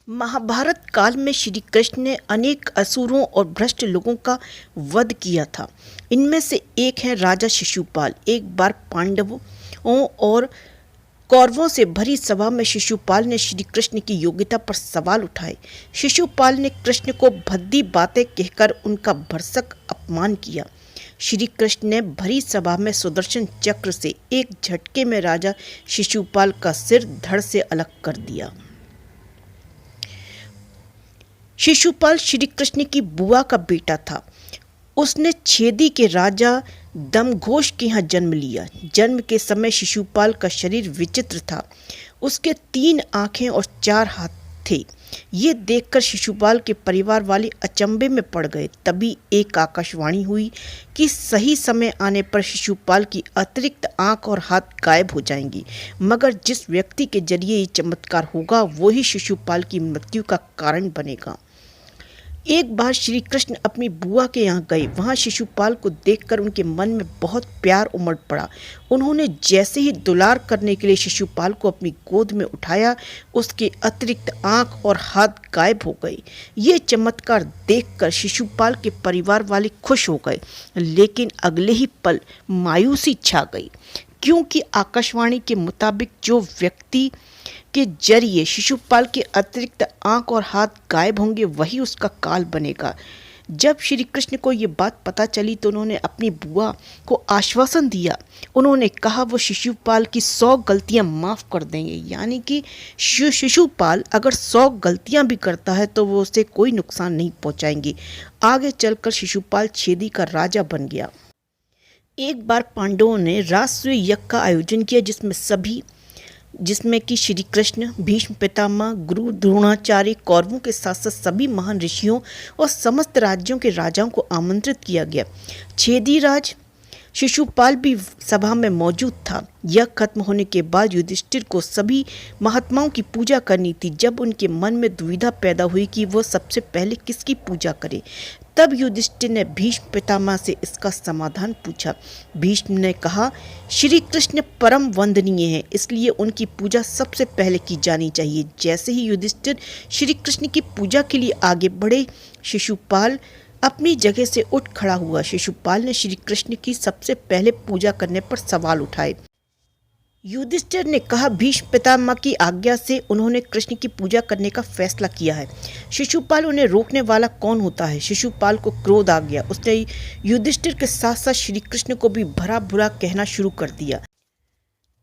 महाभारत काल में श्री कृष्ण ने अनेक असुरों और भ्रष्ट लोगों का वध किया था। इनमें से एक है राजा शिशुपाल। एक बार पांडवों और कौरवों से भरी सभा में शिशुपाल ने श्री कृष्ण की योग्यता पर सवाल उठाए। शिशुपाल ने कृष्ण को भद्दी बातें कहकर उनका भरसक अपमान किया। श्री कृष्ण ने भरी सभा में सुदर्शन चक्र से एक झटके में राजा शिशुपाल का सिर धड़ से अलग कर दिया। शिशुपाल श्री कृष्ण की बुआ का बेटा था। उसने छेदी के राजा दमघोष के यहाँ जन्म लिया। जन्म के समय शिशुपाल का शरीर विचित्र था। उसके 3 आंखें और 4 हाथ थे। ये देखकर शिशुपाल के परिवार वाले अचंभे में पड़ गए। तभी एक आकाशवाणी हुई कि सही समय आने पर शिशुपाल की अतिरिक्त आंख और हाथ गायब हो जाएंगी, मगर जिस व्यक्ति के जरिए ये चमत्कार होगा वही शिशुपाल की मृत्यु का कारण बनेगा। एक बार श्री कृष्ण अपनी बुआ के यहाँ गए। वहाँ शिशुपाल को देखकर उनके मन में बहुत प्यार उमड़ पड़ा। उन्होंने जैसे ही दुलार करने के लिए शिशुपाल को अपनी गोद में उठाया, उसके अतिरिक्त आंख और हाथ गायब हो गए। ये चमत्कार देखकर शिशुपाल के परिवार वाले खुश हो गए, लेकिन अगले ही पल मायूसी छा गई, क्योंकि आकाशवाणी के मुताबिक जो व्यक्ति के जरिए शिशुपाल के अतिरिक्त आंख और हाथ गायब होंगे वही उसका काल बनेगा। जब श्री कृष्ण को ये बात पता चली तो उन्होंने अपनी बुआ को आश्वासन दिया। उन्होंने कहा वो शिशुपाल की 100 गलतियां माफ़ कर देंगे, यानी कि शिशुपाल अगर 100 गलतियां भी करता है तो वो उसे कोई नुकसान नहीं पहुंचाएंगे। आगे चलकर शिशुपाल छेदी का राजा बन गया। एक बार पांडवों ने राष्ट्रीय यज्ञ का आयोजन किया, जिसमें कि श्री कृष्ण, भीष्म पितामह, गुरु द्रोणाचार्य, कौरवों के साथ साथ सभी महान ऋषियों और समस्त राज्यों के राजाओं को आमंत्रित किया गया। छेदी राज शिशुपाल भी सभा में मौजूद था। यह खत्म होने के बाद युधिष्ठिर को सभी महात्माओं की पूजा करनी थी। जब उनके मन में दुविधा पैदा हुई कि वह सबसे पहले किसकी पूजा करे, तब युधिष्ठिर ने भीष्म पितामह से इसका समाधान पूछा। भीष्म ने कहा, श्री कृष्ण परम वंदनीय हैं, इसलिए उनकी पूजा सबसे पहले की जानी चाहिए। जैसे ही युधिष्ठिर श्री कृष्ण की पूजा के लिए आगे बढ़े, शिशुपाल अपनी जगह से उठ खड़ा हुआ। शिशुपाल ने श्री कृष्ण की सबसे पहले पूजा करने पर सवाल उठाए। युधिष्ठिर ने कहा, भीष्म पितामह की आज्ञा से उन्होंने कृष्ण की पूजा करने का फैसला किया है। शिशुपाल, उन्हें रोकने वाला कौन होता है? शिशुपाल को क्रोध आ गया। उसने युधिष्ठिर के साथ साथ श्री कृष्ण को भी भरा बुरा कहना शुरू कर दिया।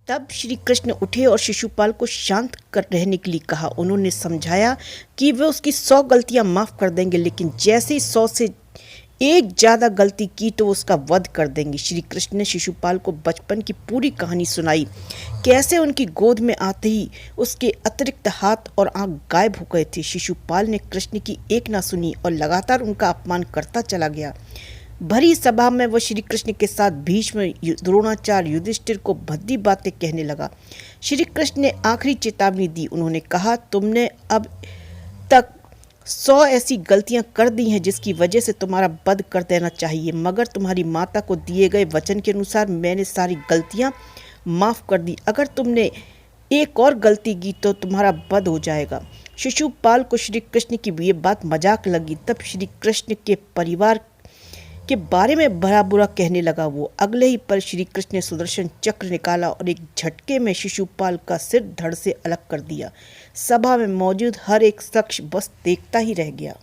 तब श्री कृष्ण उठे और शिशुपाल को शांत कर रहने के लिए कहा। उन्होंने समझाया कि वे उसकी 100 गलतियां माफ़ कर देंगे, लेकिन जैसे ही 100 से एक ज़्यादा गलती की तो उसका वध कर देंगे। श्री कृष्ण ने शिशुपाल को बचपन की पूरी कहानी सुनाई, कैसे उनकी गोद में आते ही उसके अतिरिक्त हाथ और आंख गायब हो गए थे। शिशुपाल ने कृष्ण की एक ना सुनी और लगातार उनका अपमान करता चला गया। भरी सभा में वह श्री कृष्ण के साथ भीष्म, द्रोणाचार्य, युधिष्ठिर को भद्दी बातें कहने लगा। श्री कृष्ण ने आखिरी चेतावनी दी। उन्होंने कहा, तुमने अब तक 100 ऐसी गलतियां कर दी हैं जिसकी वजह से तुम्हारा वध कर देना चाहिए, मगर तुम्हारी माता को दिए गए वचन के अनुसार मैंने सारी गलतियां माफ़ कर दी। अगर तुमने एक और गलती की तो तुम्हारा वध हो जाएगा। शिशुपाल को श्री कृष्ण की ये बात मजाक लगी। तब श्री कृष्ण के परिवार के बारे में भला बुरा कहने लगा। वो अगले ही पल श्री कृष्ण ने सुदर्शन चक्र निकाला और एक झटके में शिशुपाल का सिर धड़ से अलग कर दिया। सभा में मौजूद हर एक शख्स बस देखता ही रह गया।